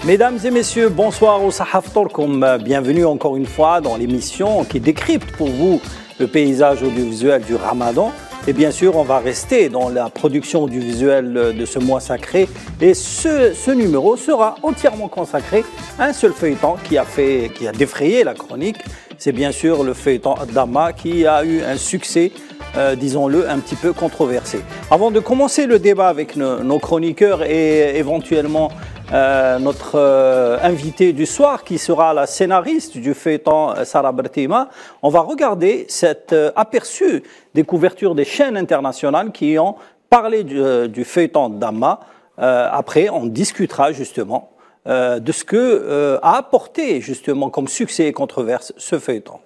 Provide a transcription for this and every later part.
Mesdames et messieurs, bonsoir au Sahaf Torkom. Bienvenue encore une fois dans l'émission qui décrypte pour vous le paysage audiovisuel du Ramadan. Et bien sûr, on va rester dans la production audiovisuelle de ce mois sacré. Et ce numéro sera entièrement consacré à un seul feuilleton qui a défrayé la chronique. C'est bien sûr le feuilleton Dama qui a eu un succès, disons-le, un petit peu controversé. Avant de commencer le débat avec nos chroniqueurs et éventuellement notre invité du soir qui sera la scénariste du feuilleton Sarah Bertima, on va regarder cet aperçu des couvertures des chaînes internationales qui ont parlé du feuilleton Dama. Après, on discutera justement de ce que a apporté justement comme succès et controverse ce feuilleton.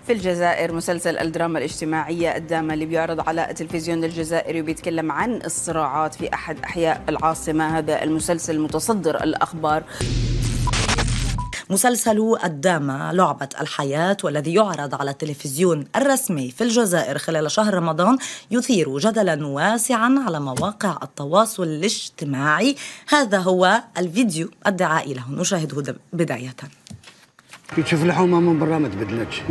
في الجزائر مسلسل الدراما الاجتماعية الدامة اللي بيعرض على التلفزيون الجزائري وبيتكلم عن الصراعات في أحد أحياء العاصمة. هذا المسلسل متصدر الأخبار. مسلسل الدامة لعبة الحياة والذي يعرض على التلفزيون الرسمي في الجزائر خلال شهر رمضان يثير جدلا واسعا على مواقع التواصل الاجتماعي. هذا هو الفيديو الدعائي له، نشاهده بداية. كي تشوف الحومه من برا ما تبدلتش،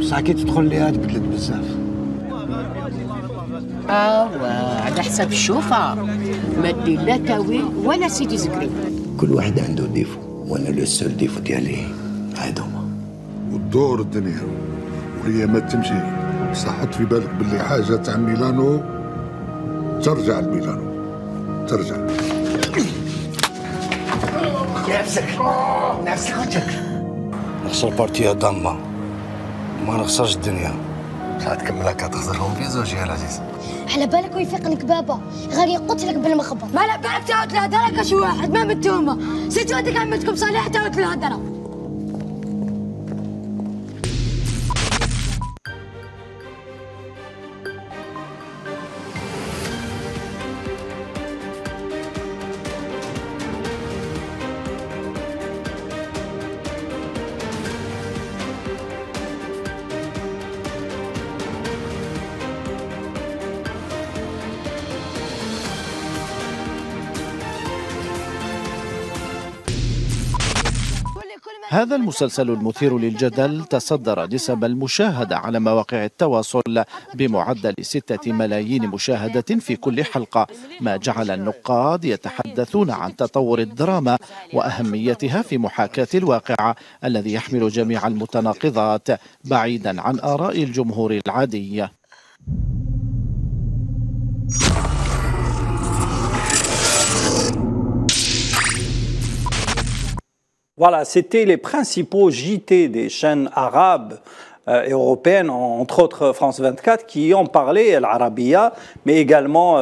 بصح كي تدخل ليها تبدلت بزاف. على حسب الشوفه ما دير لا تاويل ولا سيدي زكري. كل واحد عنده ديفو وانا لو سول ديفو ديالي هادوما. والدور الدنيا والايامات تمشي، بصح حط في بالك باللي حاجه تاع ميلانو ترجع لميلانو، ترجع. نفسك وجهك. نخسر بارتيا داما ما نخسرش الدنيا. شحال تكمل هكا تخسرهم في زوج يا العزيز. على بالك ويفيق لك بابا غادي يقتلك بالمخبر. ما على بالك تعاود الهضره كشي واحد ما متهمه سيتو هذيك عمتكم صالح تعاود الهضره. هذا المسلسل المثير للجدل تصدر نسب المشاهدة على مواقع التواصل بمعدل 6 ملايين مشاهدة في كل حلقة، ما جعل النقاد يتحدثون عن تطور الدراما وأهميتها في محاكاة الواقع الذي يحمل جميع المتناقضات بعيدا عن آراء الجمهور العادي. Voilà, c'était les principaux JT des chaînes arabes et européennes, entre autres France 24, qui ont parlé l'Arabia, mais également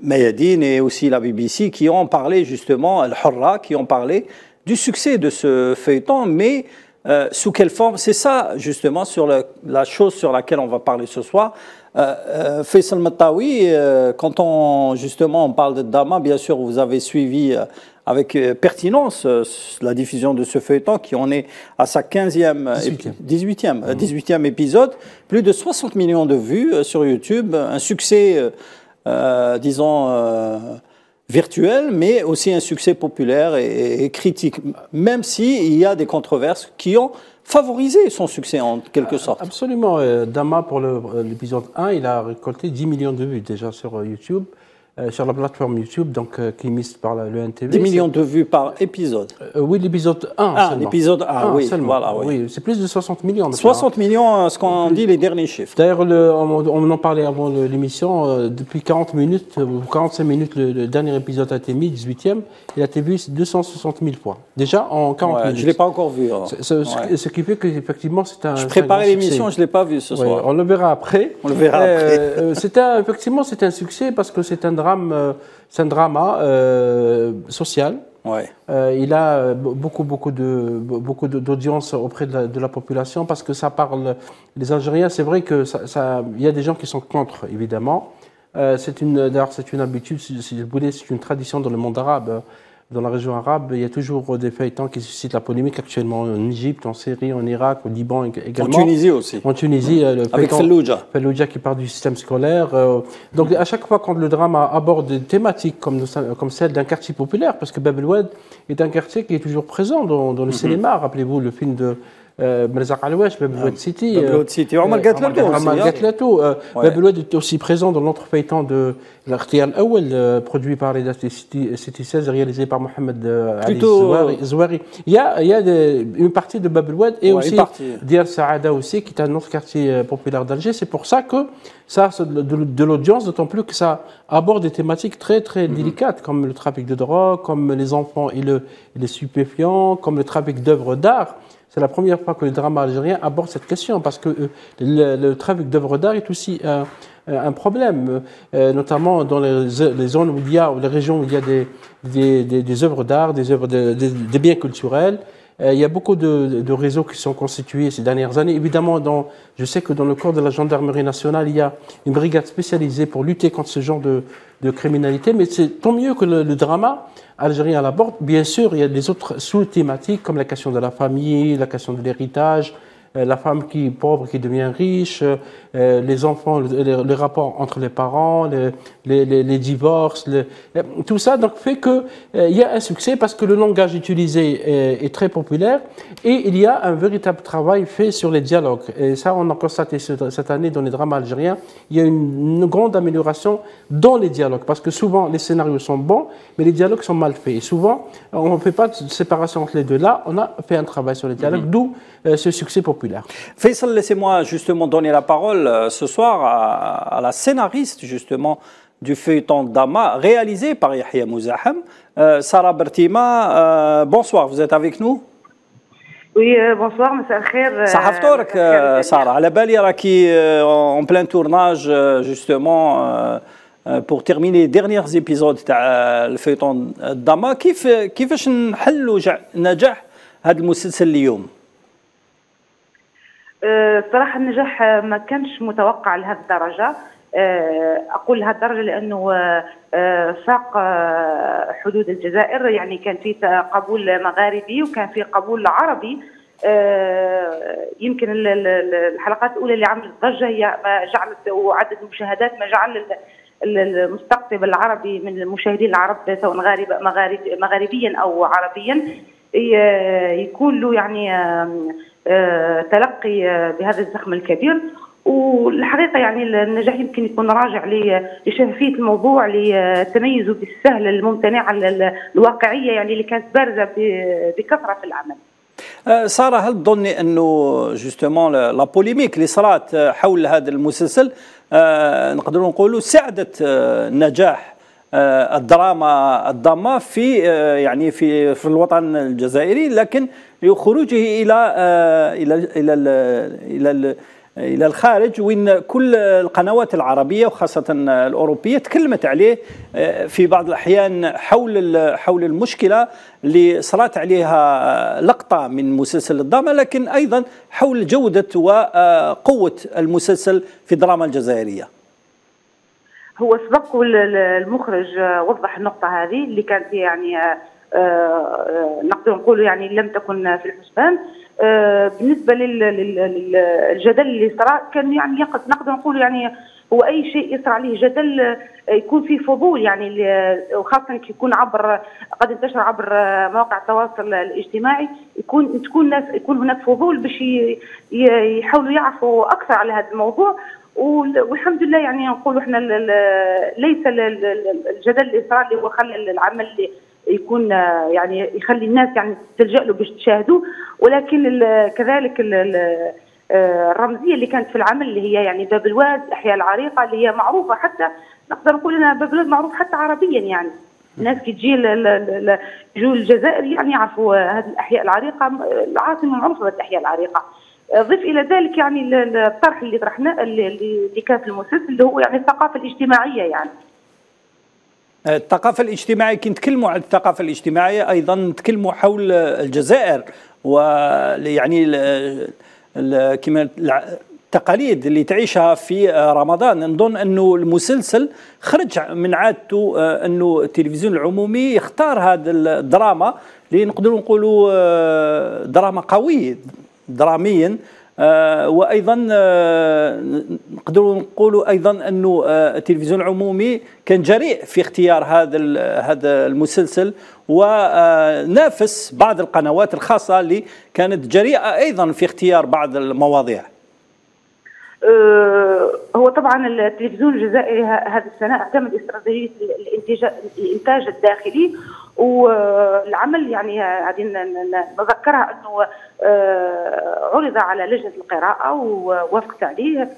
Mayadine et aussi la BBC, qui ont parlé justement, Al-Hurra, qui ont parlé du succès de ce feuilleton, mais sous quelle forme? C'est ça justement sur la chose sur laquelle on va parler ce soir. Faisal Matawi, quand on parle de Dama, bien sûr vous avez suivi avec pertinence la diffusion de ce feuilleton qui en est à sa 18e épisode, plus de 60 millions de vues sur YouTube, un succès disons virtuel, mais aussi un succès populaire et critique, même s'il y a des controverses qui ont favorisé son succès en quelque sorte. Absolument. Dama, pour l'épisode 1, il a récolté 10 millions de vues déjà sur YouTube. Sur la plateforme YouTube, donc qui est mise par le NTV. 10 millions de vues par épisode. Oui, l'épisode 1. Ah, l'épisode 1, oui. Voilà, oui, c'est plus de 60 millions. 60 millions, ce qu'on dit, les derniers chiffres. D'ailleurs, on en parlait avant l'émission, depuis 40 minutes, ou 45 minutes, le dernier épisode a été mis, 18e, il a été vu 260 000 fois. Déjà en 40 minutes. Je ne l'ai pas encore vu. Hein. Ce qui fait qu'effectivement, c'est un. Je préparais l'émission, je ne l'ai pas vu ce soir. On le verra après. On le verra après. Effectivement, c'est un succès parce que c'est un drama social. Ouais. Il a beaucoup d'audience auprès de la population parce que ça parle les Algériens. C'est vrai que il y a des gens qui sont contre, évidemment. D'ailleurs, c'est une habitude, si vous voulez, c'est une tradition dans le monde arabe. dans la région arabe, il y a toujours des feuilletons qui suscitent la polémique actuellement en Égypte, en Syrie, en Irak, au Liban également. En Tunisie aussi. En Tunisie, le avec Fallujah. Fallujah qui part du système scolaire. Donc à chaque fois quand le drame aborde des thématiques comme celle d'un quartier populaire, parce que Bab el Oued est un quartier qui est toujours présent dans le cinéma. Rappelez-vous le film de Merzaq Alouache, Bab el Oued City. Bab el Oued City. Omar Gatlatou. Bab el Oued est aussi présent dans l'autre feuilleton de l'Ikhtiyar al-Awwal, produit par les City 16, réalisé par Mohamed Ali Zouari. Il y a une partie de Bab el Oued et aussi Dir Saada aussi, qui est un autre quartier populaire d'Alger. C'est pour ça que ça a de l'audience, d'autant plus que ça aborde des thématiques très très délicates, comme le trafic de drogue, comme les enfants et les stupéfiants, comme le trafic d'œuvres d'art. C'est la première fois que le drama algérien aborde cette question, parce que le trafic d'œuvres d'art est aussi un problème, notamment dans les zones où il y a, ou les régions où il y a des œuvres d'art, des biens culturels. Il y a beaucoup de réseaux qui sont constitués ces dernières années. Évidemment, je sais que dans le corps de la gendarmerie nationale, il y a une brigade spécialisée pour lutter contre ce genre de criminalité, mais c'est tant mieux que le drama algérien l'aborde. Bien sûr, il y a des autres sous-thématiques comme la question de la famille, la question de l'héritage, la femme qui est pauvre qui devient riche, les enfants, les rapports entre les parents, les divorces, tout ça donc fait qu'il y a un succès parce que le langage utilisé est très populaire et il y a un véritable travail fait sur les dialogues. Et ça, on a constaté cette année dans les drames algériens, il y a une grande amélioration dans les dialogues parce que souvent les scénarios sont bons, mais les dialogues sont mal faits. Et souvent, on ne fait pas de séparation entre les deux. Là, on a fait un travail sur les dialogues, d'où ce succès populaire. Faisal, laissez-moi justement donner la parole ce soir à la scénariste justement du feuilleton Dama, réalisé par Yahya Mouzaham, Sarah Bertima. Bonsoir, vous êtes avec nous? Oui, bonsoir, مساء الخير. صحفتورك سارة، على بالي راكي en plein tournage justement pour terminer les derniers épisodes تاع الفeuilleton Dama. كيفاش نحلوا نجاح هذا المسلسل اليوم؟ الصراحة النجاح ما كانش متوقع لهذه الدرجة. أقول لهذه الدرجة لأنه فاق حدود الجزائر، يعني كان في قبول مغاربي وكان في قبول عربي. يمكن الحلقات الأولى اللي عملت ضجة هي ما جعلت وعدد المشاهدات ما جعل المستقطب العربي من المشاهدين العرب سواء مغاربيا أو عربيا يكون له يعني تلقي بهذا الزخم الكبير. والحقيقة يعني النجاح يمكن يكون راجع لشفافية الموضوع، لتميزه بالسهل الممتنع الواقعية يعني اللي كانت بارزة بكثرة في العمل. سارة، هل تظني أنه جوستومون لا بوليميك اللي صارت حول هذا المسلسل نقدروا نقولوا ساعدت نجاح الدراما في يعني في الوطن الجزائري، لكن خروجه الى الخارج وين كل القنوات العربيه وخاصه الاوروبيه تكلمت عليه في بعض الاحيان حول المشكله اللي صارت عليها لقطه من مسلسل الدراما، لكن ايضا حول جوده وقوه المسلسل في الدراما الجزائريه. هو سبق المخرج وضح النقطه هذه اللي كانت يعني نقدر نقول يعني لم تكن في الحسبان. بالنسبه للجدل اللي صار كان يعني نقدر نقول يعني هو اي شيء يصير عليه جدل يكون فيه فضول، يعني وخاصه يكون قد انتشر عبر مواقع التواصل الاجتماعي، يكون هناك فضول باش يحاولوا يعرفوا اكثر على هذا الموضوع. والحمد لله يعني نقولوا احنا ليس الجدل اللي صار اللي هو خلى العمل اللي يكون يعني يخلي الناس يعني تلجأ له باش تشاهدوه، ولكن كذلك الرمزيه اللي كانت في العمل اللي هي يعني باب الواد، الاحياء العريقه اللي هي معروفه، حتى نقدر نقول انها باب الواد معروف حتى عربيا، يعني الناس كي تجي يجوا الجزائر يعني يعرفوا هذه الاحياء العريقه، العاصمه معروفه بالاحياء العريقه. ضيف الى ذلك يعني الطرح اللي طرحناه اللي كان في المسلسل اللي هو يعني الثقافه الاجتماعيه. يعني الثقافة الاجتماعية، كي نتكلموا عن الثقافة الاجتماعية أيضا نتكلموا حول الجزائر، ويعني كما التقاليد اللي تعيشها في رمضان. نظن أنه المسلسل خرج من عادته أنه التلفزيون العمومي يختار هذا الدراما اللي نقدروا نقولوا دراما قوي دراميا، وايضا نقدروا نقولوا ايضا انه التلفزيون العمومي كان جريء في اختيار هذا المسلسل، ونافس بعض القنوات الخاصه اللي كانت جريئه ايضا في اختيار بعض المواضيع. هو طبعا التلفزيون الجزائري هذه السنه اعتمد استراتيجيه الانتاج الداخلي، والعمل يعني هذه نذكرها انه عرض على لجنه القراءه ووافقت عليه.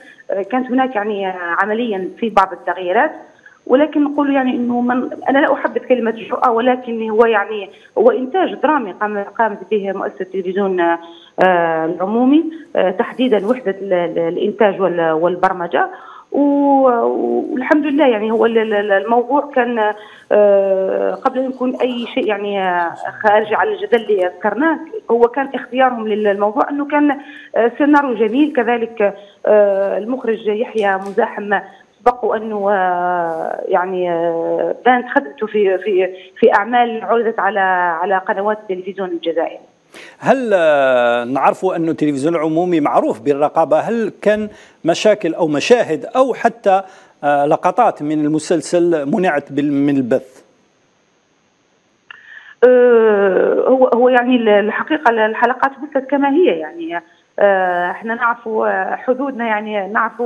كانت هناك يعني عمليا في بعض التغييرات، ولكن نقول يعني انه انا لا احبذ كلمه جرأة، ولكن هو انتاج درامي قامت به مؤسسه التلفزيون العمومي، تحديدا وحده الانتاج والبرمجه، والحمد لله يعني هو الموضوع كان قبل ان يكون اي شيء يعني خارج على الجدل اللي ذكرناه، هو كان اختيارهم للموضوع انه كان سيناريو جميل. كذلك المخرج يحيى مزاحم سبق انه يعني كانت خدمته في اعمال عرضت على قنوات التلفزيون الجزائري. هل نعرف أن التلفزيون العمومي معروف بالرقابة؟ هل كان مشاكل أو مشاهد أو حتى لقطات من المسلسل منعت من البث؟ هو يعني الحقيقة الحلقات بثت كما هي، يعني احنا نعرف حدودنا، يعني نعرف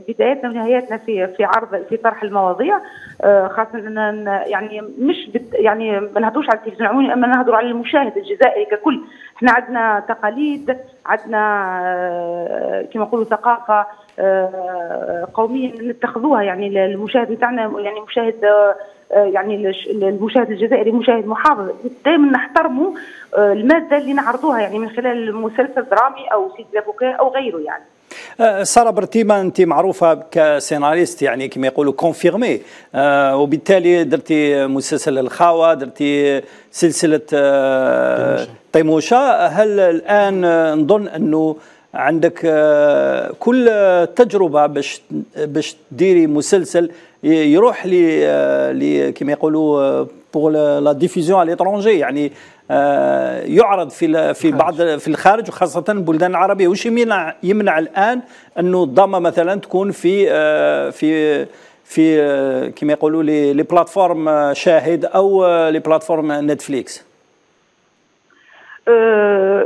بدايتنا ونهايتنا في عرض في طرح المواضيع، خاصه ان يعني مش يعني ما نهضروش على التلفزيون العمومي، اما نهضروا على المشاهد الجزائري ككل. احنا عندنا تقاليد، عندنا كما نقولوا ثقافه قوميه نتخذوها، يعني المشاهد نتاعنا يعني مشاهد يعني المشاهد الجزائري مشاهد محافظ، دائما نحترموا الماده اللي نعرضوها يعني من خلال مسلسل درامي او سلسله بوكاء او غيره. يعني سارة برتيما، أنت معروفة كسيناريست يعني كما يقولوا كونفيرمي، وبالتالي درتي مسلسل الخاوة، درتي سلسلة طيموشة. هل الآن نظن أنه عندك كل تجربة باش تديري مسلسل يروح كما يقولوا pour la diffusion à l'étranger، يعني يعرض في بعض في الخارج وخاصة البلدان العربية؟ وش يمنع الآن أنه الضامة مثلا تكون في كما يقولوا لي بلاتفورم شاهد أو لي بلاتفورم نتفليكس؟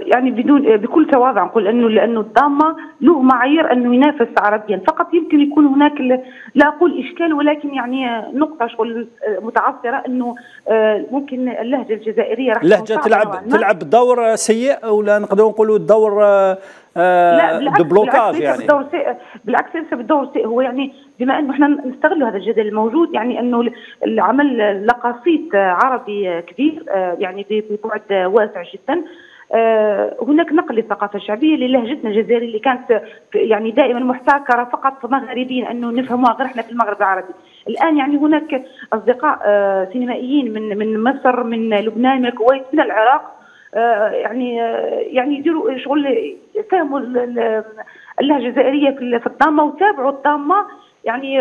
يعني بكل تواضع نقول لانه الضامه له معايير انه ينافس عربيا فقط. يمكن يكون هناك لا اقول اشكال، ولكن يعني نقطه شغل متعثره انه ممكن اللهجه الجزائريه راح اللهجه تلعب دور سيء، ولا نقدروا نقولوا الدور بلوكاج يعني. بالعكس ليس بالدور سيء، هو يعني بما انه احنا نستغل هذا الجدل الموجود، يعني انه العمل لقاصيت عربي كبير يعني ببعد واسع جدا. هناك نقل للثقافه الشعبيه للهجتنا الجزائريه اللي كانت يعني دائما محتكره فقط مغاربيين انه نفهموها غير احنا في المغرب العربي. الان يعني هناك اصدقاء سينمائيين من مصر، من لبنان، من الكويت، من العراق، يعني يديروا شغل فهموا اللهجه الجزائريه في الضامه وتابعوا الضامه، يعني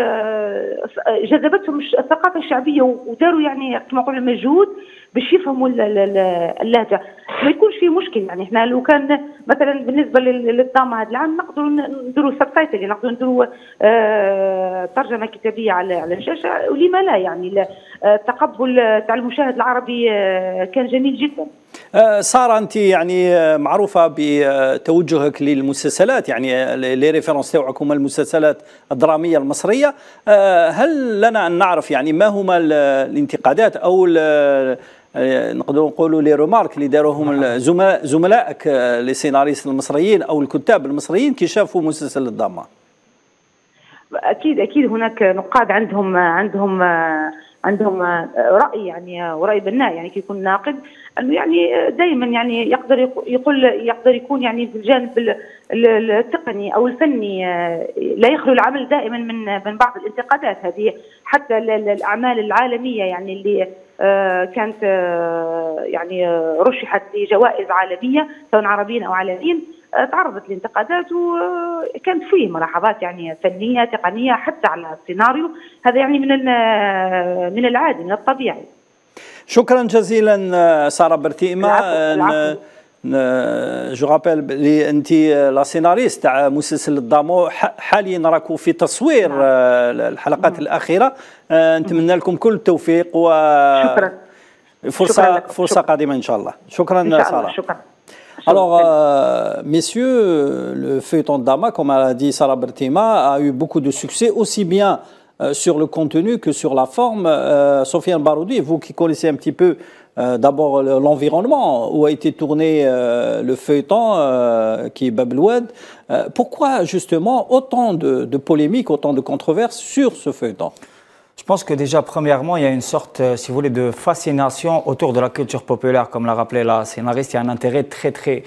جذبتهم الثقافه الشعبيه وداروا يعني كما نقولوا مجهود باش يفهموا اللهجه. ما يكونش فيه مشكل، يعني احنا لو كان مثلا بالنسبه للضامه هذا العام نقدروا نديروا سبتايتل، نقدروا نديروا ترجمه كتابيه على الشاشه، ولما لا؟ يعني التقبل تاع المشاهد العربي كان جميل جدا. سارة، أنت يعني معروفة بتوجهك للمسلسلات، يعني لي ريفيرونس تاعك هما المسلسلات الدرامية المصرية. هل لنا أن نعرف يعني ما هما الانتقادات أو نقدروا نقولوا لي رومارك اللي داروهم زملائك للسيناريست المصريين أو الكتاب المصريين كي شافوا مسلسل الضامة؟ أكيد هناك نقاد عندهم رأي، يعني ورأي بناء، يعني كي يكون ناقد انه يعني دائما يعني يقدر يكون يعني في الجانب التقني او الفني لا يخلو العمل دائما من بعض الانتقادات هذه. حتى الاعمال العالميه يعني اللي كانت يعني رشحت لجوائز عالميه سواء عربيين او عالميين، تعرضت لانتقادات وكانت فيه ملاحظات يعني فنيه تقنيه حتى على السيناريو. هذا يعني من العادي من الطبيعي. شكرا جزيلا سارة برتيمة. جو رابيل بلي انت لا سيناريست تاع مسلسل الضامو، حاليا راكو في تصوير الحلقات الاخيره. نتمنى لكم كل التوفيق و شكرا. فرصه قادمه ان شاء الله. شكرا سارة. شكرا. Alors, messieurs, le feuilleton Dama, comme a dit Sarah Bertima, a eu beaucoup de succès, aussi bien sur le contenu que sur la forme. Sofiane Baroudi, vous qui connaissez un petit peu d'abord l'environnement où a été tourné le feuilleton qui est Bab el Oued, pourquoi justement autant de polémiques, autant de controverses sur ce feuilleton? Je pense que déjà, premièrement, il y a une sorte, si vous voulez, de fascination autour de la culture populaire, comme l'a rappelé la scénariste. Il y a un intérêt très, très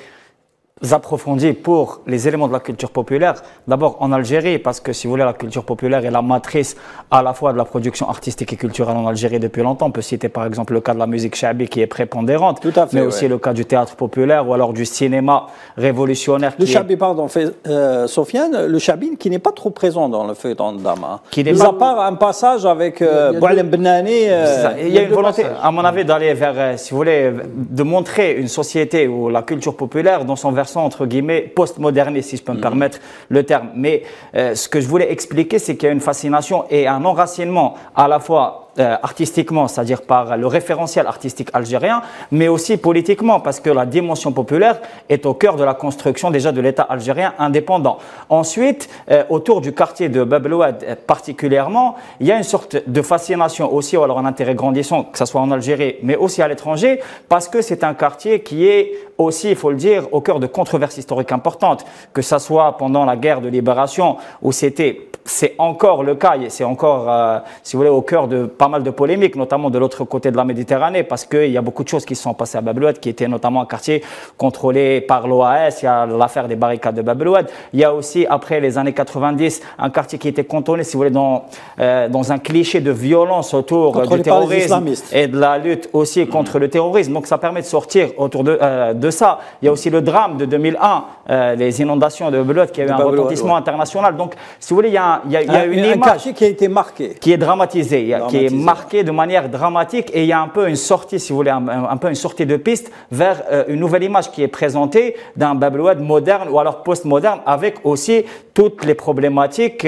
approfondi pour les éléments de la culture populaire. D'abord en Algérie, parce que si vous voulez, la culture populaire est la matrice à la fois de la production artistique et culturelle en Algérie depuis longtemps. On peut citer par exemple le cas de la musique chabi qui est prépondérante, mais aussi le cas du théâtre populaire ou alors du cinéma révolutionnaire. Le chabi, pardon, Sofiane, le chabi qui n'est pas trop présent dans le feuilleton de Dama. Mis à part un passage avec Boualem Benani. Il y a une volonté, à mon avis, d'aller vers, si vous voulez, de montrer une société où la culture populaire, dans son versant entre guillemets post-moderniste, si je peux me permettre le terme. Mais ce que je voulais expliquer, c'est qu'il y a une fascination et un enracinement à la fois artistiquement, c'est-à-dire par le référentiel artistique algérien, mais aussi politiquement, parce que la dimension populaire est au cœur de la construction déjà de l'État algérien indépendant. Ensuite, autour du quartier de Bab el Oued particulièrement, il y a une sorte de fascination aussi, ou alors un intérêt grandissant, que ce soit en Algérie, mais aussi à l'étranger, parce que c'est un quartier qui est aussi, il faut le dire, au cœur de controverses historiques importantes, que ce soit pendant la guerre de libération, où c'est encore le cas, c'est encore, si vous voulez, au cœur de pas mal de polémiques, notamment de l'autre côté de la Méditerranée, parce qu'il y a beaucoup de choses qui se sont passées à Bab el Oued, qui était notamment un quartier contrôlé par l'OAS. Il y a l'affaire des barricades de Bab el Oued. Il y a aussi, après les années 90, un quartier qui était cantonné, si vous voulez, dans un cliché de violence autour du terrorisme et de la lutte aussi contre le terrorisme. Donc ça permet de sortir autour de ça. Il y a aussi le drame de 2001, les inondations de Bab el Oued, qui a eu un retentissement international. Donc, si vous voulez, il y a une image qui a été marquée, qui est dramatisée, qui est marquée de manière dramatique, et il y a un peu une sortie, si vous voulez, un peu une sortie de piste vers une nouvelle image qui est présentée d'un Bab el Oued moderne ou alors post-moderne, avec aussi toutes les problématiques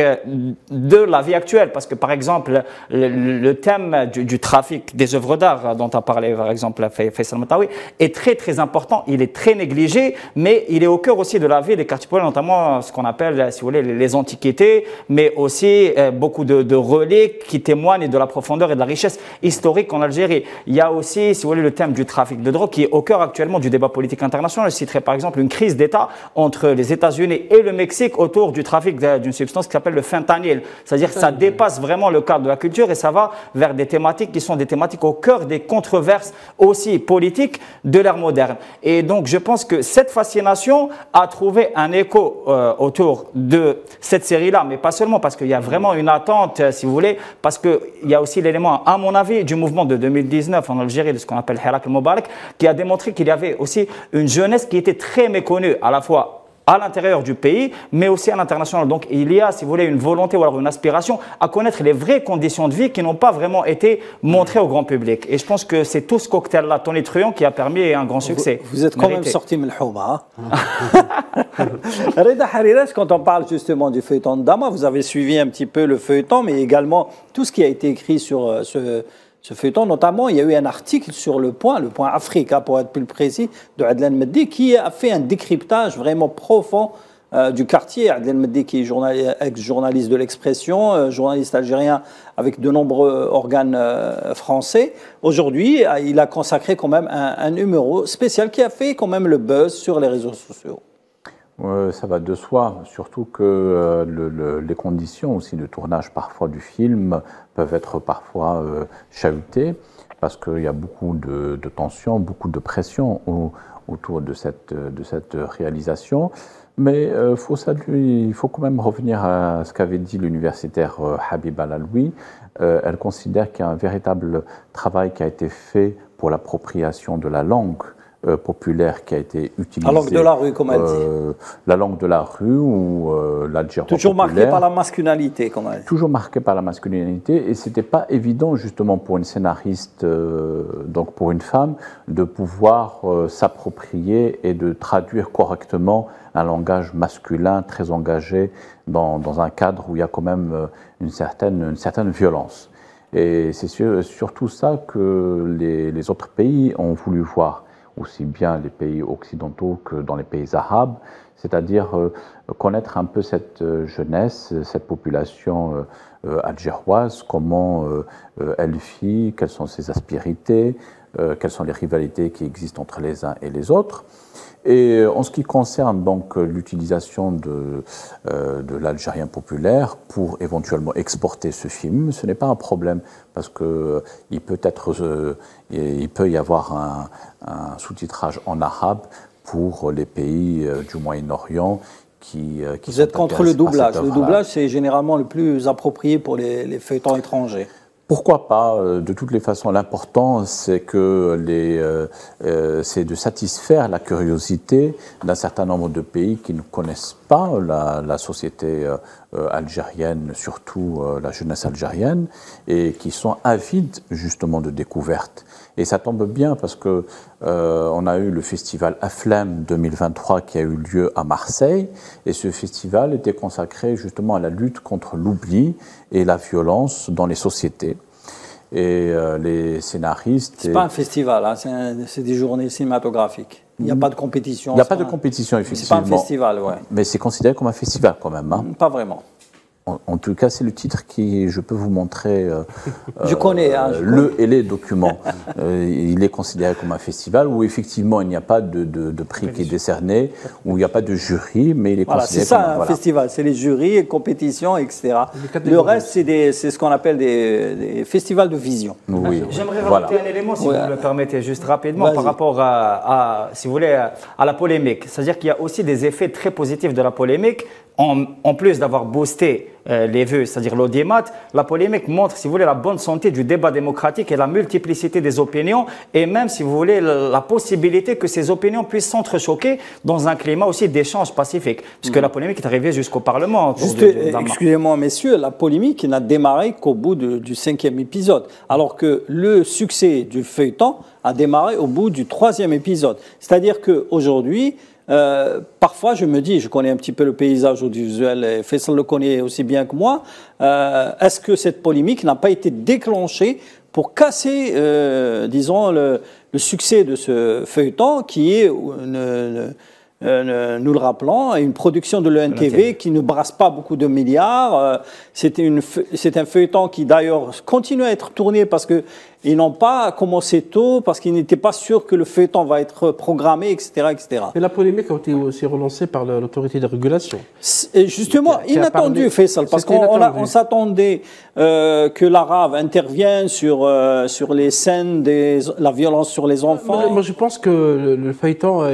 de la vie actuelle. Parce que par exemple, le thème du trafic des œuvres d'art dont a parlé par exemple Faisal Matawi est très très important, il est très négligé, mais il est au cœur aussi de la vie des quartiers populaires, notamment ce qu'on appelle, si vous voulez, les antiquités, mais aussi beaucoup de reliques qui témoignent de la profondeur et de la richesse historique en Algérie. Il y a aussi, si vous voulez, le thème du trafic de drogue qui est au cœur actuellement du débat politique international. Je citerai par exemple une crise d'État entre les États-Unis et le Mexique autour du trafic d'une substance qui s'appelle le fentanyl. C'est-à-dire que ça dépasse vraiment le cadre de la culture et ça va vers des thématiques qui sont des thématiques au cœur des controverses aussi politiques de l'ère moderne. Et donc je pense que cette fascination a trouvé un écho autour de cette série-là, mais pas seulement, parce qu'il y a vraiment une attente, si vous voulez, parce qu'il y a aussi l'élément, à mon avis, du mouvement de 2019 en Algérie, de ce qu'on appelle Hirak el-Moubarak, qui a démontré qu'il y avait aussi une jeunesse qui était très méconnue, à la fois à l'intérieur du pays, mais aussi à l'international. Donc il y a, si vous voulez, une volonté ou alors une aspiration à connaître les vraies conditions de vie qui n'ont pas vraiment été montrées au grand public. Et je pense que c'est tout ce cocktail-là, tonitruant, qui a permis un grand succès. Vous êtes quand même sorti de l'Houma. Reda Hariresh, quand on parle justement du feuilleton de Dama, vous avez suivi un petit peu le feuilleton, mais également tout ce qui a été écrit sur ce feuilleton. Notamment, il y a eu un article sur le point Afrique, pour être plus précis, de Adlan Meddi, qui a fait un décryptage vraiment profond du quartier. Adlan Meddi, qui est ex-journaliste de l'Expression, journaliste algérien avec de nombreux organes français. Aujourd'hui, il a consacré quand même un numéro spécial qui a fait quand même le buzz sur les réseaux sociaux. Ça va de soi, surtout que les conditions aussi de tournage parfois du film peuvent être parfois chahutées, parce qu'il y a beaucoup de tensions, beaucoup de pression autour de cette réalisation. Mais il faut quand même revenir à ce qu'avait dit l'universitaire Habiba Laloui. Elle considère qu'il y a un véritable travail qui a été fait pour l'appropriation de la langue populaire qui a été utilisée. La langue de la rue, comme elle dit. La langue de la rue ou l'adjérois populaire. Toujours marqué par la masculinité, comme elle dit. Toujours marqué par la masculinité, et c'était pas évident justement pour une scénariste, donc pour une femme, de pouvoir s'approprier et de traduire correctement un langage masculin très engagé dans un cadre où il y a quand même une certaine violence. Et c'est surtout ça que les autres pays ont voulu voir, aussi bien les pays occidentaux que dans les pays arabes, c'est-à-dire connaître un peu cette jeunesse, cette population algéroise, comment elle vit, quelles sont ses aspérités, quelles sont les rivalités qui existent entre les uns et les autres. Et en ce qui concerne donc l'utilisation de l'algérien populaire pour éventuellement exporter ce film, ce n'est pas un problème parce que il peut y avoir un sous-titrage en arabe pour les pays du Moyen-Orient qui Vous êtes contre le doublage. Le doublage, c'est généralement le plus approprié pour les feuilletons étrangers. Pourquoi pas? De toutes les façons, l'important, c'est de satisfaire la curiosité d'un certain nombre de pays qui ne connaissent pas la société algérienne, surtout la jeunesse algérienne, et qui sont avides justement de découvertes. Et ça tombe bien parce que on a eu le festival Aflam 2023 qui a eu lieu à Marseille, et ce festival était consacré justement à la lutte contre l'oubli et la violence dans les sociétés. Et les scénaristes... C'est pas un festival, hein, c'est des journées cinématographiques. Il n'y a pas de compétition. Il n'y a pas de compétition, effectivement. C'est pas un festival, ouais. Mais c'est considéré comme un festival quand même. Hein. Pas vraiment. En tout cas, c'est le titre qui, je peux vous montrer je connais, hein, et les documents. Il est considéré comme un festival où effectivement il n'y a pas de prix qui est décerné, où il n'y a pas de jury, mais il est considéré comme un festival. C'est les jurys, les compétitions, etc. Le reste, c'est ce qu'on appelle des festivals de vision. Oui. J'aimerais rajouter un élément, si vous me le permettez, juste rapidement, par rapport si vous voulez, à la polémique. C'est-à-dire qu'il y a aussi des effets très positifs de la polémique. En plus d'avoir boosté les vues, c'est-à-dire l'audimat, la polémique montre, si vous voulez, la bonne santé du débat démocratique et la multiplicité des opinions, et même, si vous voulez, la possibilité que ces opinions puissent s'entrechoquer dans un climat aussi d'échange pacifique, puisque la polémique est arrivée jusqu'au Parlement. Excusez-moi, messieurs, la polémique n'a démarré qu'au bout du 5e épisode, alors que le succès du feuilleton a démarré au bout du 3e épisode. C'est-à-dire qu'aujourd'hui, parfois, je me dis, je connais un petit peu le paysage audiovisuel, et Faisal le connaît aussi bien que moi, est-ce que cette polémique n'a pas été déclenchée pour casser, disons, le succès de ce feuilleton qui est, nous le rappelons, une production de l'ENTV qui ne brasse pas beaucoup de milliards. C'est un feuilleton qui d'ailleurs continue à être tourné parce qu'ils n'ont pas commencé tôt, parce qu'ils n'étaient pas sûrs que le feuilleton va être programmé, etc. etc. Mais la polémique a été aussi relancée par l'autorité de régulation. Et justement, inattendu, Faisal, parce qu'on s'attendait que l'arabe intervienne sur les scènes de la violence sur les enfants. Moi, je pense que le feuilleton,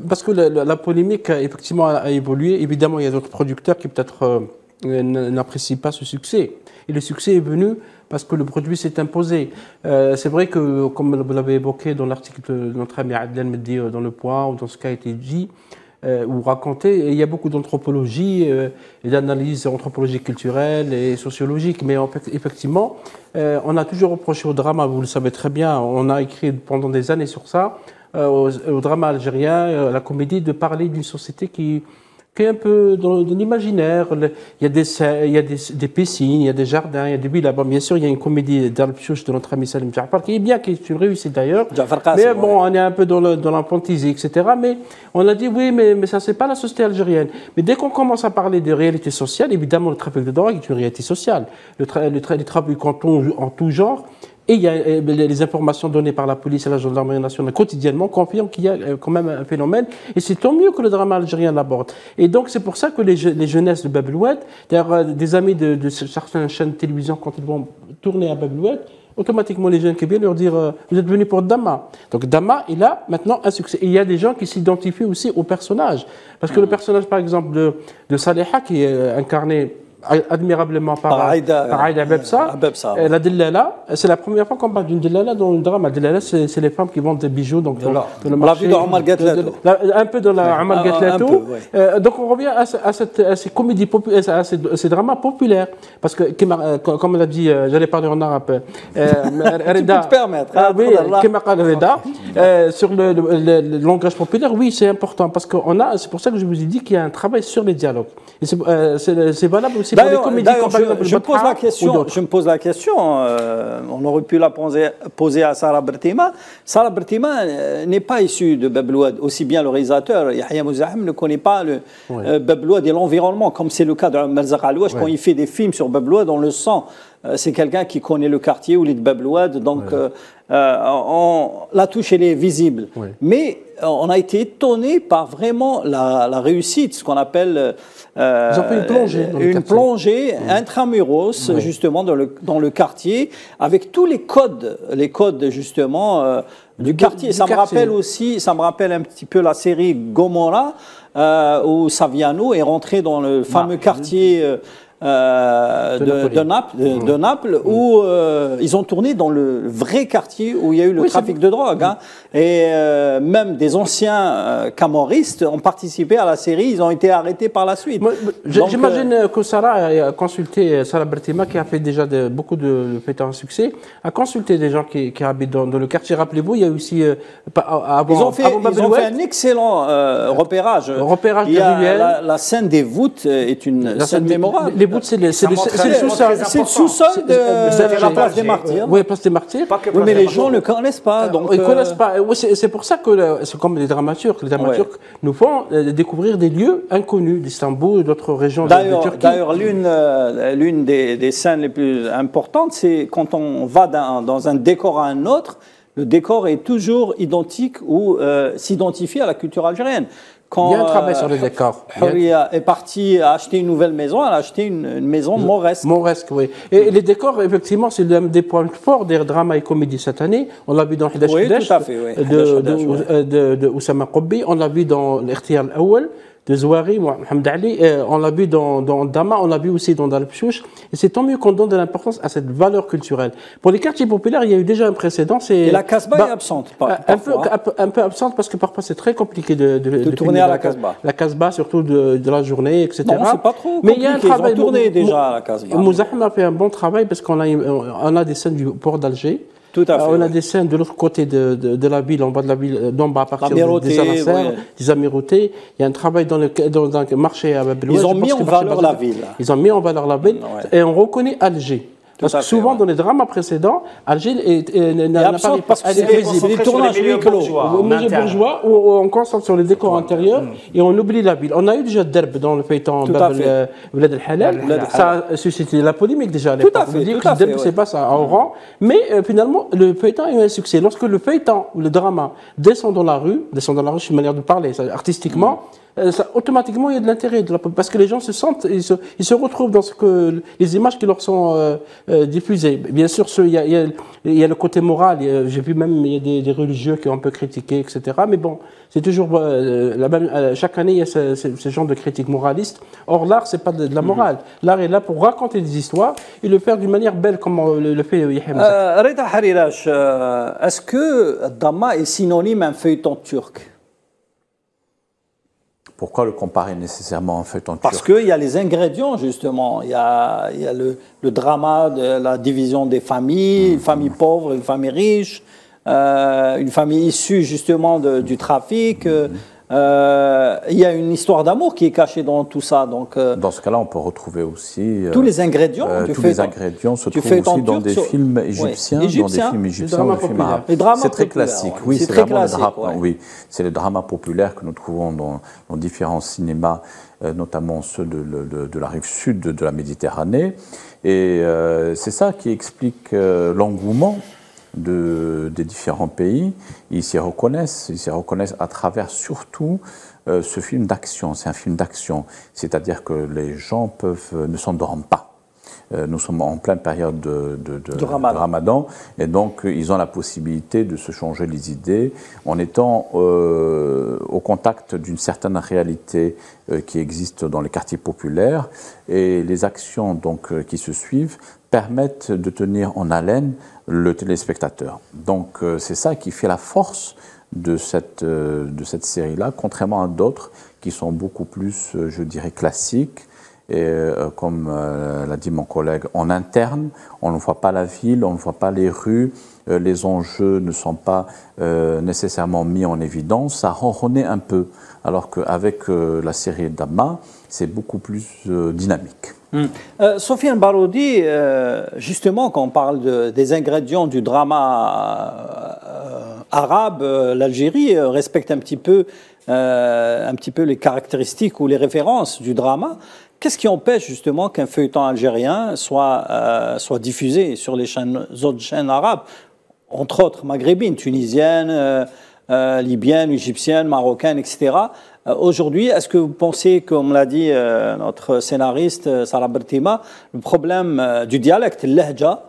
parce que la polémique effectivement a évolué. Évidemment, il y a d'autres producteurs qui peut-être n'apprécient pas ce succès. Et le succès est venu parce que le produit s'est imposé. C'est vrai que, comme vous l'avez évoqué dans l'article de notre ami Adlan Meddi dans Le Point, ou dans ce qui a été dit ou raconté, il y a beaucoup d'anthropologie et d'analyse anthropologique culturelle et sociologique. Mais effectivement, on a toujours reproché au drama, vous le savez très bien, on a écrit pendant des années sur ça, au drama algérien, la comédie, de parler d'une société qui est un peu dans l'imaginaire. Il y a des piscines, il y a des jardins, il y a des villes là-bas. Bien sûr, il y a une comédie d'Al-Pchouch de notre ami Salim Ja'far, qui est bien, qui est une réussite d'ailleurs. Mais bon, on est un peu dans l'enfantaisie, etc. Mais on a dit, oui, mais ça, c'est pas la société algérienne. Mais dès qu'on commence à parler de réalité sociale, évidemment, le trafic de drogue est une réalité sociale. Les trafics en tout genre. Et il y a les informations données par la police et la gendarmerie nationale quotidiennement confirment qu'il y a quand même un phénomène. Et c'est tant mieux que le drama algérien l'aborde. Et donc c'est pour ça que les jeunesses de Bab el Oued, d'ailleurs des amis de certaines chaînes de télévision, quand ils vont tourner à Bab el Oued, automatiquement les jeunes qui viennent leur dire vous êtes venus pour Dama. Donc Dama, il a maintenant un succès. Et il y a des gens qui s'identifient aussi au personnage. Parce que le personnage par exemple de Saleha, qui est incarné admirablement par Aïda Bebsa. La Dillala, c'est la première fois qu'on parle d'une Dillala dans le drame. La Dillala, c'est les femmes qui vendent des bijoux dans le marché. On l'a vu dans Omar Gatlato. Un peu dans la Omar Gatlato. Donc on revient à ces comédies populaires, à ces dramas populaires. Parce que, comme l'a dit, j'allais parler en arabe. Reda. Tu peux te permettre. Oui, sur le langage populaire, oui, c'est important. Parce que c'est pour ça que je vous ai dit qu'il y a un travail sur les dialogues. C'est valable aussi pour les comédies. Je me pose la question, on aurait pu la poser à Sarah Bertima. Sarah Bertima n'est pas issue de Bab el Oued. Aussi bien le réalisateur, Yahya Mouzahem, ne connaît pas le Bab el Oued et l'environnement, comme c'est le cas de Merzaq Alouache. Quand il fait des films sur Bab el Oued, on le sent. C'est quelqu'un qui connaît le quartier où il est de Bab el Oued, donc la touche, elle est visible. Oui. Mais on a été étonné par vraiment la réussite, ce qu'on appelle ils ont fait une plongée intramuros, justement, dans le quartier, avec tous les codes justement, du quartier. Ça me rappelle un petit peu la série Gomorrah, où Saviano est rentré dans le fameux quartier de Naples, où ils ont tourné dans le vrai quartier où il y a eu le trafic de drogue. Hein, et même des anciens camoristes ont participé à la série, ils ont été arrêtés par la suite. J'imagine que Sarah a consulté, Sarah Bertima, qui a fait déjà beaucoup de fêtes en succès, a consulté des gens qui habitent dans le quartier. Rappelez-vous, il y a aussi ils ont fait un excellent repérage. Il y a la scène des voûtes est une scène mémorable. C'est le sous-sol. C'est le sous-sol de la place des Martyrs. Oui, place des Martyrs. Oui, mais les gens ne connaissent pas. Ils ne connaissent pas. C'est pour ça que c'est comme les dramaturges. Les dramaturges nous font découvrir des lieux inconnus d'Istanbul et d'autres régions de Turquie. D'ailleurs, l'une des scènes les plus importantes, c'est quand on va dans un décor à un autre, le décor est toujours identique ou s'identifie à la culture algérienne. Il y a un travail sur le décor. Houria est partie acheter une nouvelle maison, elle a acheté une maison mauresque. Mauresque, oui. Et les décors, effectivement, c'est l'un des points forts des dramas et comédies cette année. On l'a vu dans Hidash Hidash de Oussama Koubi, on l'a vu dans l'Ikhtiyar al-Awwal de Zouari, Mohamed Ali, on l'a vu dans Dama, on l'a vu aussi dans Dalpchouch. Et c'est tant mieux qu'on donne de l'importance à cette valeur culturelle. Pour les quartiers populaires, il y a eu déjà un précédent. Et la Casbah est absente, un peu absente parce que parfois c'est très compliqué de tourner à la Casbah. La Casbah, surtout de la journée, etc. Non, c'est pas trop compliqué. Mais il y a un travail. Ils ont tourné déjà à la Casbah. Mouzahem a fait un bon travail parce qu'on a des scènes du port d'Alger. Tout à fait, on a des scènes de l'autre côté de la ville, en bas de la ville, d'en bas à partir des Alassères, des Amirautés. Il y a un travail dans le marché à Bab el Oued. Ils ont mis en valeur la ville. Ils ont mis en valeur la ville et on reconnaît Alger. Parce que souvent, dans les dramas précédents, Alger n'a pas c'est des tournages huis clos. Bourgeois, où on concentre sur les décors intérieurs et on oublie la ville. On a eu déjà Derb dans le feuilleton Bled el-Halal. Ça a suscité la polémique déjà à l'époque. On dit que Derb, c'est pas ça à Oran. Mais finalement, le feuilleton a eu un succès. Lorsque le feuilleton ou le drama descend dans la rue, c'est une manière de parler, artistiquement, automatiquement il y a de l'intérêt parce que les gens se sentent, ils se retrouvent dans les images qui leur sont diffusées. Bien sûr, il y a le côté moral. J'ai vu même il y a des religieux qui ont un peu critiqué, etc. Mais bon, c'est toujours chaque année il y a ce genre de critique moraliste. Or l'art c'est pas de la morale. L'art est là pour raconter des histoires et le faire d'une manière belle comme le fait Yahya. Reda Harirash, est-ce que Dama est synonyme d'un feuilleton turc? Pourquoi le comparer nécessairement à un feuilleton turc? Parce qu'il y a les ingrédients, justement. Il y a le drama de la division des familles, une famille pauvre, une famille riche, une famille issue, justement, du trafic. Il y a une histoire d'amour qui est cachée dans tout ça. Donc, dans ce cas-là, on peut retrouver aussi tous les ingrédients. Tous les ingrédients se trouvent aussi dans des films égyptiens, dans des films égyptiens ou des films arabes. C'est très classique. Oui, c'est vraiment le drama. Oui, c'est le drama populaire que nous trouvons dans différents cinémas, notamment ceux de la rive sud de la Méditerranée. Et c'est ça qui explique l'engouement des différents pays. Ils s'y reconnaissent à travers surtout ce film d'action. C'est un film d'action, c'est-à-dire que les gens ne s'endorment pas. nous sommes en pleine période de Ramadan, et donc ils ont la possibilité de se changer les idées en étant au contact d'une certaine réalité qui existe dans les quartiers populaires, et les actions donc qui se suivent permettent de tenir en haleine le téléspectateur. Donc c'est ça qui fait la force de cette série-là, contrairement à d'autres qui sont beaucoup plus, je dirais, classiques. Et comme l'a dit mon collègue, en interne, on ne voit pas la ville, on ne voit pas les rues, les enjeux ne sont pas nécessairement mis en évidence, ça ronronnait un peu. Alors qu'avec la série Damma, c'est beaucoup plus dynamique. Sofiane Baroudi, justement, quand on parle des ingrédients du drama arabe, l'Algérie respecte un petit peu les caractéristiques ou les références du drama. Qu'est-ce qui empêche justement qu'un feuilleton algérien soit diffusé sur les autres chaînes arabes, entre autres maghrébines, tunisiennes, libyennes, égyptiennes, marocaines, etc. Aujourd'hui, est-ce que vous pensez, comme l'a dit notre scénariste Sarah Bertima, le problème du dialecte, le lahja,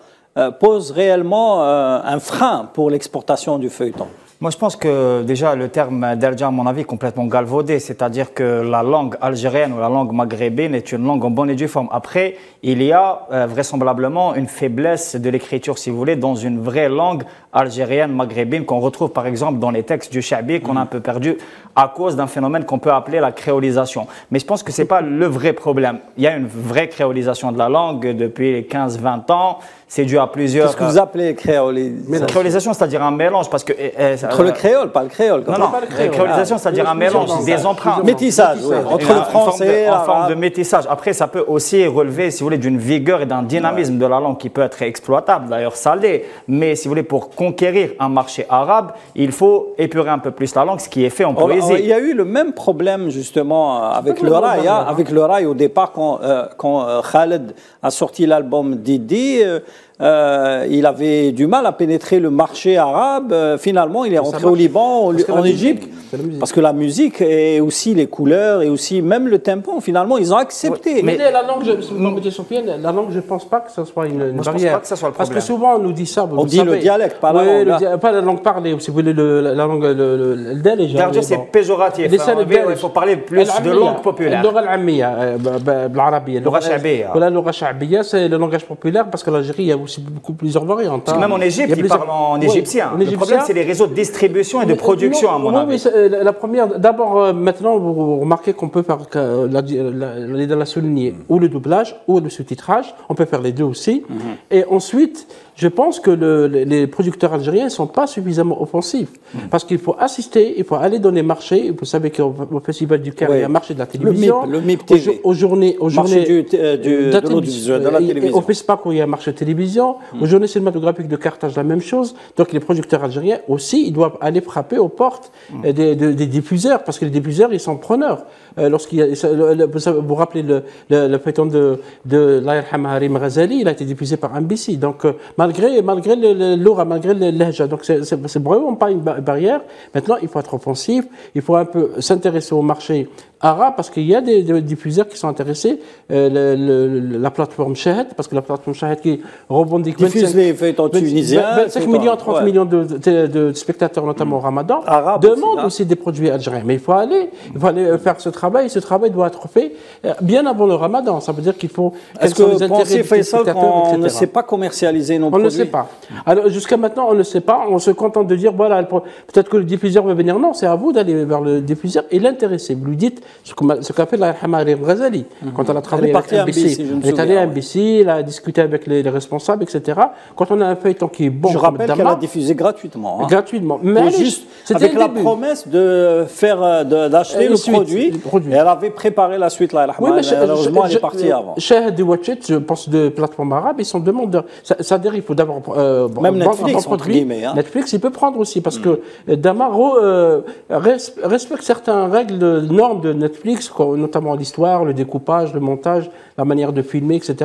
pose réellement un frein pour l'exportation du feuilleton? Moi, je pense que déjà le terme d'Alger, à mon avis, est complètement galvaudé. C'est-à-dire que la langue algérienne ou la langue maghrébine est une langue en bonne et due forme. Après, il y a vraisemblablement une faiblesse de l'écriture, si vous voulez, dans une vraie langue algérienne, maghrébine, qu'on retrouve par exemple dans les textes du Chabi, qu'on a un peu perdu à cause d'un phénomène qu'on peut appeler la créolisation. Mais je pense que ce n'est pas le vrai problème. Il y a une vraie créolisation de la langue depuis les 15-20 ans. C'est dû à plusieurs... Qu'est-ce que vous appelez créolisation? Créolisation, c'est-à-dire un mélange, parce que... Entre le créole, pas le créole. Non, créolisation, c'est-à-dire un mélange, des emprunts. Métissage, oui, entre le français... En forme de métissage. Après, ça peut aussi relever, si vous voulez, d'une vigueur et d'un dynamisme de la langue qui peut être exploitable. D'ailleurs, ça l'est. Mais si vous voulez, pour conquérir un marché arabe, il faut épurer un peu plus la langue, ce qui est fait en poésie. Il y a eu le même problème, justement, avec le rail. Avec le rail, au départ, quand Khaled a sorti l'album Didi... il avait du mal à pénétrer le marché arabe. Finalement, il est rentré au Liban, en Égypte, parce que la musique et aussi les couleurs et aussi même le tempo, finalement, ils ont accepté. Mais la langue, je ne pense pas que ce soit une barrière. Je pense pas que ça soit le problème. Parce que souvent, on nous dit ça. On dit le dialecte, pas la langue. Pas la langue parlée, si vous voulez, la langue le c'est péjoratif. Il faut parler plus de langue populaire. Le Sha'biya, c'est le langage populaire, parce que l'Algérie, il y a aussi beaucoup plusieurs variantes. Parce que même en Égypte, ils parlent en égyptien. Le problème, c'est les réseaux de distribution et de production, à mon avis. La première, d'abord, maintenant, vous remarquez qu'on peut faire la souligner ou le doublage ou le sous-titrage. On peut faire les deux aussi. Et ensuite, je pense que les producteurs algériens ne sont pas suffisamment offensifs. Parce qu'il faut assister, il faut aller dans les marchés. Vous savez qu'au Festival du Caire, il y a un marché de la télévision. Le MIP TV. Aux journées de l'audiovisuel, de la télévision. Au FESPAC, il y a un marché de télévision. Aux journées cinématographiques de Carthage, la même chose. Donc les producteurs algériens aussi, ils doivent aller frapper aux portes des diffuseurs. Parce que les diffuseurs, ils sont preneurs. Vous vous rappelez le feuilleton de l'Ayrham Harim Ghazali, il a été diffusé par NBC. Donc malgré l'aura, malgré le lahja. Donc c'est vraiment pas une barrière. Maintenant, il faut être offensif, il faut un peu s'intéresser au marché arabe, parce qu'il y a des diffuseurs qui sont intéressés. La plateforme Shahad, parce que la plateforme Shahad qui revendique... Diffuse les feuilletons tunisiens. 25 millions, 30 millions de spectateurs, notamment au Ramadan, demandent aussi des produits algériens. Mais il faut aller faire ce travail, et ce travail doit être fait bien avant le Ramadan. Ça veut dire qu'il faut... Est-ce que vous pensez, Faisal, qu'on ne sait pas commercialiser nos produits? On ne sait pas. Alors, jusqu'à maintenant, on ne sait pas. On se contente de dire, voilà, peut-être que le diffuseur va venir. Non, c'est à vous d'aller vers le diffuseur et l'intéresser. Vous lui dites ce qu'a fait l'Ayrham Harim Ghazali. Quand elle a travaillé avec NBC. Elle est allée à NBC, elle a discuté avec les responsables, etc. Quand on a un feuilleton qui est bon, je rappelle qu'elle a diffusé gratuitement. Gratuitement. Mais juste avec la promesse d'acheter le produit. Et elle avait préparé la suite, l'Ayrham. Malheureusement, elle est partie avant. Shahad et Watchet, je pense, de plateformes arabes, ils sont demandeurs. Ça veut dire qu'il faut d'abord... Même Netflix, entre guillemets. Netflix, il peut prendre aussi, parce que Damma respecte certaines règles, normes de Netflix, notamment l'histoire, le découpage, le montage, la manière de filmer, etc.,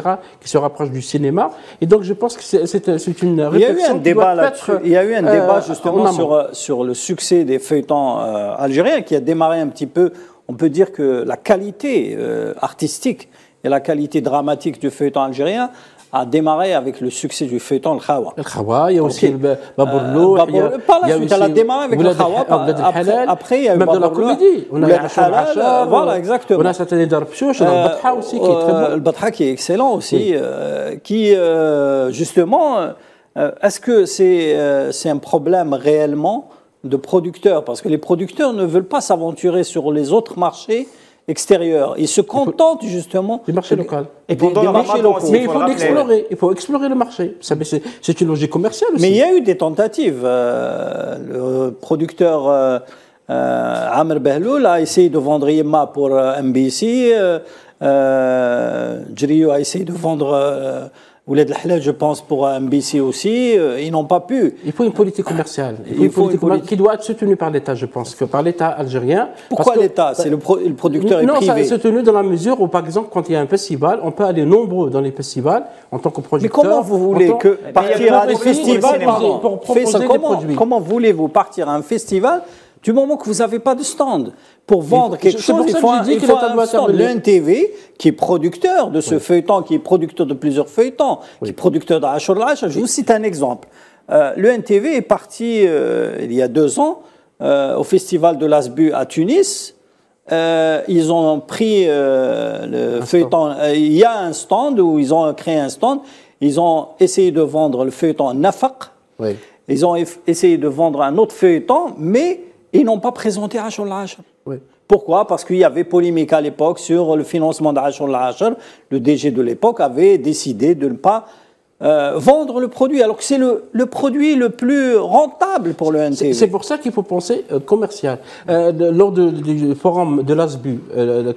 qui se rapproche du cinéma. Et donc, je pense que c'est une réflexion qui doit être... Il y a eu un débat justement sur le succès des feuilletons algériens, qui a démarré un petit peu, on peut dire que la qualité artistique et la qualité dramatique du feuilleton algérien a démarré avec le succès du feuilleton Le Khawa. Le Khawa, il y a aussi Babourlou. Par la suite, elle a démarré avec Le Khawa. Après, il y a eu même de la comédie. On a voilà, exactement. On a Satani Darpchouch, on a le Batha aussi qui est très bon. Le Batha qui est excellent aussi, qui justement, est-ce que c'est un problème réellement de producteurs? Parce que les producteurs ne veulent pas s'aventurer sur les autres marchés extérieurs. Ils se contentent justement du marché local. Et pendant le marché local. Mais il faut l'explorer. Il faut explorer le marché. C'est une logique commerciale aussi. Mais il y a eu des tentatives. Le producteur Amr Behloul a essayé de vendre Yemma pour MBC. Djriou a essayé de vendre Ouled El-Halal, je pense, pour MBC aussi. Ils n'ont pas pu. Il faut une politique commerciale. Il faut une politique qui doit être soutenue par l'État, je pense, que par l'État algérien. Pourquoi l'État? C'est le producteur est privé. Non, c'est soutenu dans la mesure où, par exemple, quand il y a un festival, on peut aller nombreux dans les festivals en tant que producteur. Mais comment vous voulez partir à des festivals pour proposer des produits? Comment voulez-vous partir à un festival du moment que vous n'avez pas de stand? Pour vendre quelque chose, il faut un stand. L'UNTV, qui est producteur de ce feuilleton, qui est producteur de plusieurs feuilletons, qui est producteur d'Ashur al-Ashar. Je vous cite un exemple. L'UNTV est parti, il y a 2 ans, au festival de l'Asbu à Tunis. Ils ont pris le feuilleton. Il y a un stand où ils ont créé un stand. Ils ont essayé de vendre le feuilleton Nafaq. Oui. Ils ont essayé de vendre un autre feuilleton, mais ils n'ont pas présenté Ashur al-Ashar. Oui. Pourquoi? Parce qu'il y avait polémique à l'époque sur le financement d'Ashur al-Ashar. Le DG de l'époque avait décidé de ne pas vendre le produit, alors que c'est le produit le plus rentable pour le NTV. C'est pour ça qu'il faut penser commercial. Lors du forum de l'ASBU,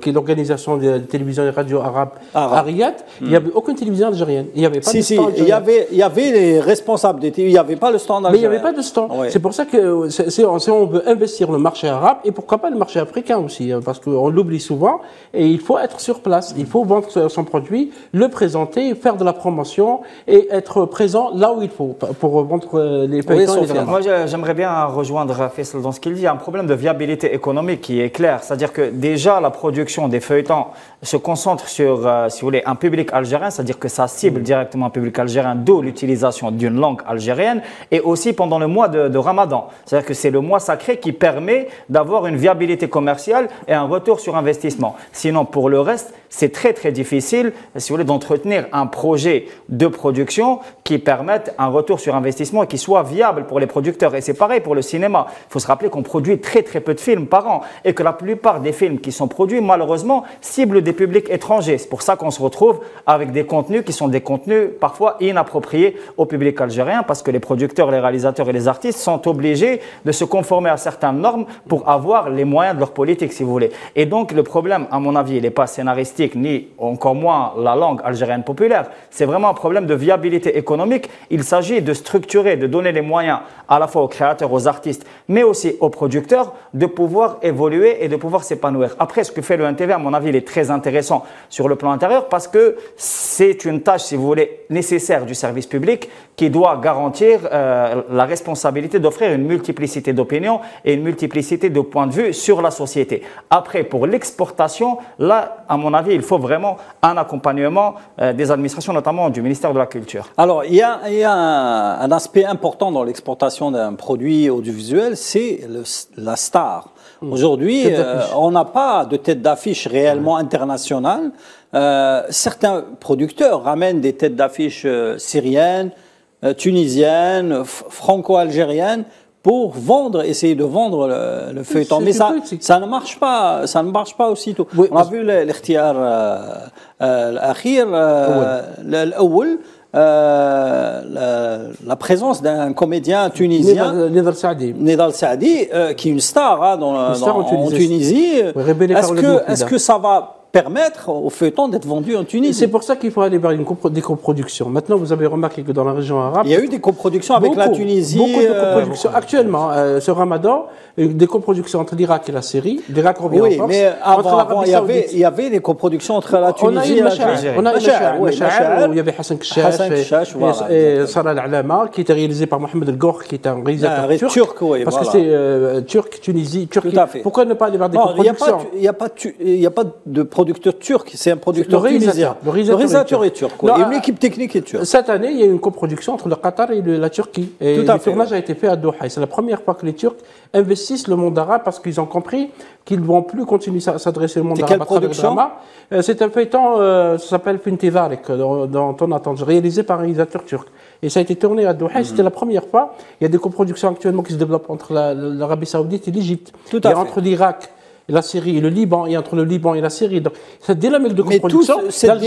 qui est l'organisation de télévision et radio arabe à Riyad, il n'y avait aucune télévision algérienne. Il n'y avait pas de stand algérien. Il y avait les responsables des TV, il n'y avait pas le stand algérien. Mais il n'y avait pas de stand. Ouais. C'est pour ça que si on veut investir le marché arabe, et pourquoi pas le marché africain aussi, parce qu'on l'oublie souvent, et il faut être sur place, il faut vendre son produit, le présenter, faire de la promotion, et être présent là où il faut pour vendre les feuilletons. Oui, moi, j'aimerais bien rejoindre Faisal dans ce qu'il dit. Il y a un problème de viabilité économique qui est clair. C'est-à-dire que déjà, la production des feuilletons se concentre sur, si vous voulez, un public algérien, c'est-à-dire que ça cible directement un public algérien, d'où l'utilisation d'une langue algérienne, et aussi pendant le mois de Ramadan. C'est-à-dire que c'est le mois sacré qui permet d'avoir une viabilité commerciale et un retour sur investissement. Sinon, pour le reste, c'est très très difficile, si vous voulez, d'entretenir un projet de production qui permette un retour sur investissement et qui soit viable pour les producteurs. Et c'est pareil pour le cinéma. Il faut se rappeler qu'on produit très très peu de films par an et que la plupart des films qui sont produits, malheureusement, ciblent des publics étrangers. C'est pour ça qu'on se retrouve avec des contenus qui sont des contenus parfois inappropriés au public algérien, parce que les producteurs, les réalisateurs et les artistes sont obligés de se conformer à certaines normes pour avoir les moyens de leur politique, si vous voulez. Et donc le problème, à mon avis, il n'est pas scénaristique, ni encore moins la langue algérienne populaire. C'est vraiment un problème de viabilité économique. Il s'agit de structurer, de donner les moyens à la fois aux créateurs, aux artistes, mais aussi aux producteurs de pouvoir évoluer et de pouvoir s'épanouir. Après, ce que fait le NTV, à mon avis, il est très intéressant sur le plan intérieur parce que c'est une tâche, si vous voulez, nécessaire du service public qui doit garantir la responsabilité d'offrir une multiplicité d'opinions et une multiplicité de points de vue sur la société. Après, pour l'exportation, là, à mon avis, il faut vraiment un accompagnement des administrations, notamment du ministère de la Culture. Alors, il y a un aspect important dans l'exportation d'un produit audiovisuel, c'est la star. Aujourd'hui, on n'a pas de tête d'affiche réellement internationale. Certains producteurs ramènent des têtes d'affiche syriennes, tunisiennes, franco-algériennes pour essayer de vendre le feuilleton. Mais ça ne marche pas, aussitôt. Oui, on a vu l'Ikhtiar l'Akhir, l'Awwal, la présence d'un comédien tunisien, Nidal Saadi, qui est une star en Tunisie. Est-ce que ça va permettre au feuilleton d'être vendu en Tunisie? C'est pour ça qu'il faut aller vers des coproductions. Maintenant, vous avez remarqué que dans la région arabe, il y a eu des coproductions avec la Tunisie. Beaucoup de coproductions. Actuellement, ce Ramadan, des coproductions entre l'Irak et la Syrie. L'Irak revient en force. Mais avant il y avait des coproductions entre la Tunisie et l'Algérie. On a eu Machar, où il y avait Hassan Keshash et Sarah Al-Alama, qui était réalisé par Mohamed El Gour, qui est un réalisateur turc. Parce que c'est Turc, Tunisie, Turquie. Pourquoi ne pas aller vers des coproductions? Il n'y a pas de producteur turc, c'est un producteur tunisien. Le réalisateur est turc. Et l'équipe technique est turque. Cette année, il y a eu une coproduction entre le Qatar et la Turquie. Et le tournage a été fait à Doha. C'est la première fois que les Turcs investissent le monde arabe parce qu'ils ont compris qu'ils ne vont plus continuer à s'adresser au monde arabe à travers le drama. C'est un feuilleton, ça s'appelle Fintidarek, dans ton attente, réalisé par un réalisateur turc. Et ça a été tourné à Doha. C'était la première fois. Il y a des coproductions actuellement qui se développent entre l'Arabie Saoudite et l'Égypte. Il y a entre l'Irak et la Syrie et le Liban, et entre le Liban et la Syrie. Donc, cette dynamique de coproduction, toute cette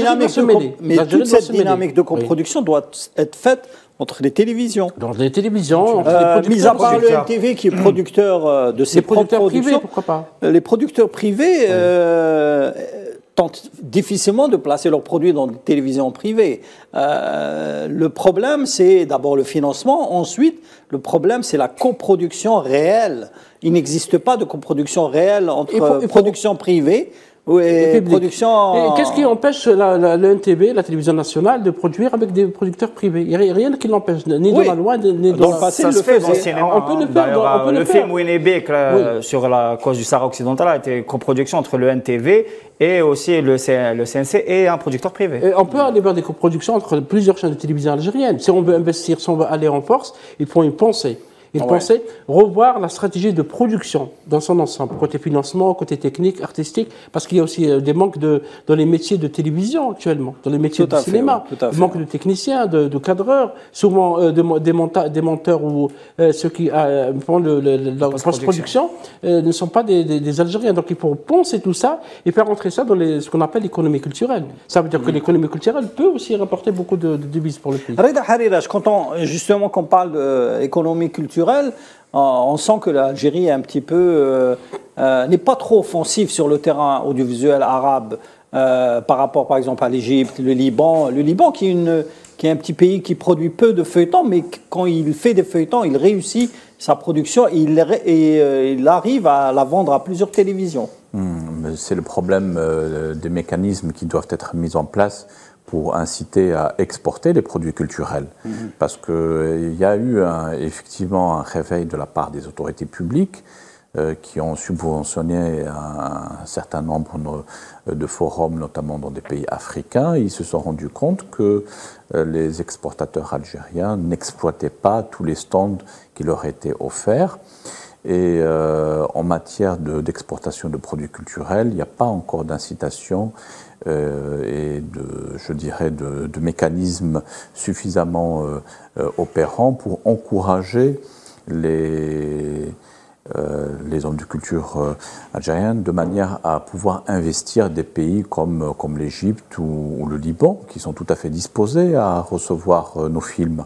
dynamique de coproduction doit être faite entre les télévisions. Dans les télévisions, mis à part le NTV qui est producteur de ses propres productions. Privés, pourquoi pas. Les producteurs privés tentent difficilement de placer leurs produits dans des télévisions privées. Le problème, c'est d'abord le financement. Ensuite, le problème, c'est la coproduction réelle. Il n'existe pas de coproduction réelle entre production privée et production... Qu'est-ce qui empêche le NTV, la télévision nationale, de produire avec des producteurs privés? Il n'y a rien qui l'empêche, ni dans la loi, ni dans le passé. Ça se fait dans le cinéma. On peut le faire. Le film Winnebeck sur la cause du Sahara occidental a été coproduction entre le NTV et aussi le CNC et un producteur privé. Et on peut aller vers des coproductions entre plusieurs chaînes de télévision algériennes. Si on veut investir, si on veut aller en force, il faut y penser. Il pensait revoir la stratégie de production dans son ensemble, côté financement, côté technique, artistique, parce qu'il y a aussi des manques dans les métiers de télévision actuellement, dans les métiers de cinéma. Il manque de techniciens, de cadreurs, souvent des monteurs ou ceux qui font la post-production ne sont pas des Algériens. Donc il faut penser tout ça et faire entrer ça dans ce qu'on appelle l'économie culturelle. Ça veut dire que l'économie culturelle peut aussi rapporter beaucoup de devises pour le pays. Reda Harirach, quand on parle d'économie culturelle, on sent que l'Algérie est un petit peu n'est pas trop offensive sur le terrain audiovisuel arabe par rapport, par exemple, à l'Égypte, le Liban. Le Liban qui est un petit pays qui produit peu de feuilletons, mais quand il fait des feuilletons, il réussit sa production et il arrive à la vendre à plusieurs télévisions. C'est le problème des mécanismes qui doivent être mis en place pour inciter à exporter les produits culturels. Parce qu'il y a eu effectivement un réveil de la part des autorités publiques qui ont subventionné un certain nombre de forums, notamment dans des pays africains. Ils se sont rendus compte que les exportateurs algériens n'exploitaient pas tous les stands qui leur étaient offerts. Et en matière d'exportation de produits culturels, il n'y a pas encore d'incitation et je dirais de mécanismes suffisamment opérants pour encourager les hommes de culture algérienne de manière à pouvoir investir des pays comme l'Égypte ou le Liban, qui sont tout à fait disposés à recevoir nos films.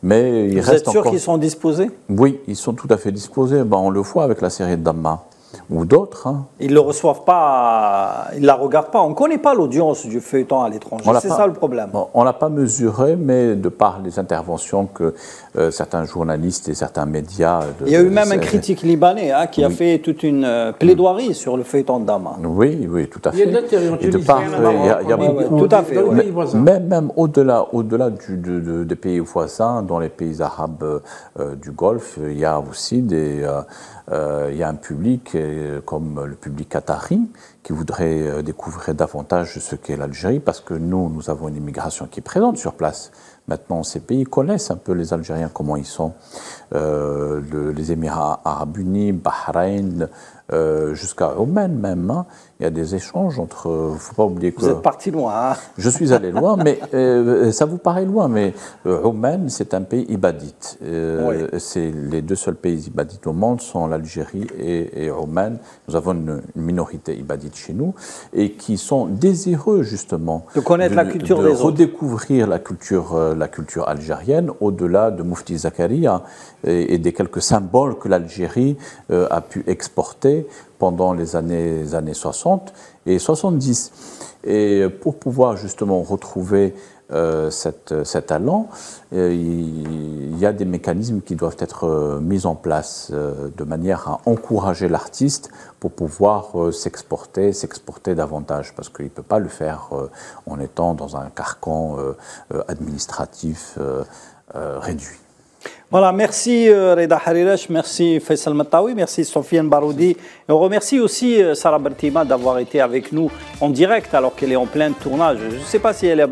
Mais il reste êtes sûr qu'ils sont disposés? Oui, ils sont tout à fait disposés. On le voit avec la série de Damma ou d'autres. Ils ne le reçoivent pas, ils ne la regardent pas. On ne connaît pas l'audience du feuilleton à l'étranger. C'est ça le problème. On ne l'a pas mesuré, mais de par les interventions que certains journalistes et certains médias... Il y a eu même un critique libanais qui a fait toute une plaidoirie sur le feuilleton de Damma. Oui, tout à fait. Il y a de l'intérieur. Il y a beaucoup. Tout à fait. Même au-delà des pays voisins, dans les pays arabes du Golfe, il y a aussi il y a un public comme le public qatari qui voudrait découvrir davantage ce qu'est l'Algérie, parce que nous avons une immigration qui est présente sur place. Maintenant, ces pays connaissent un peu les Algériens, comment ils sont. Les Émirats arabes unis, Bahreïn, jusqu'à Oman même. Il y a des échanges entre... Il ne faut pas oublier que... Vous êtes parti loin. Je suis allé loin, mais ça vous paraît loin, mais Oman, c'est un pays ibadite. C'est les deux seuls pays ibadites au monde sont l'Algérie et Oman. Nous avons une minorité ibadite chez nous et qui sont désireux justement de connaître la culture des autres, redécouvrir la culture algérienne au-delà de Mufti Zakaria et des quelques symboles que l'Algérie a pu exporter pendant les années 60 et 70. Et pour pouvoir justement retrouver cet talent, il y a des mécanismes qui doivent être mis en place de manière à encourager l'artiste pour pouvoir s'exporter davantage, parce qu'il ne peut pas le faire en étant dans un carcan administratif réduit. Voilà, merci Reda Hariresh, merci Faisal Matawi, merci Sofiane Baroudi. Et on remercie aussi Sarah Bertima d'avoir été avec nous en direct alors qu'elle est en plein tournage. Je ne sais pas si elle est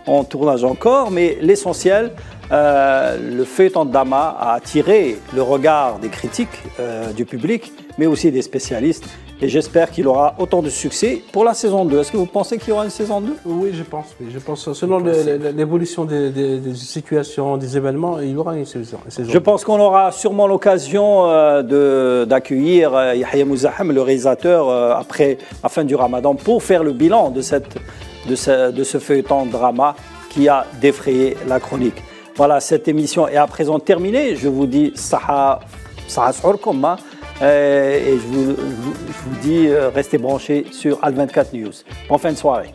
en tournage encore, mais l'essentiel, le feuilleton de Dama a attiré le regard des critiques du public, mais aussi des spécialistes. Et j'espère qu'il aura autant de succès pour la saison 2. Est-ce que vous pensez qu'il y aura une saison 2? Oui, je pense. Oui. Je pense selon l'évolution des situations, des événements, il y aura une saison. Je pense qu'on aura sûrement l'occasion d'accueillir Yahya Mouzahem, le réalisateur, après la fin du Ramadan, pour faire le bilan de ce feuilleton drama qui a défrayé la chronique. Voilà, cette émission est à présent terminée. Je vous dis Saha Sourkoum. Et je vous dis, restez branchés sur Al24 News. Bonne fin de soirée.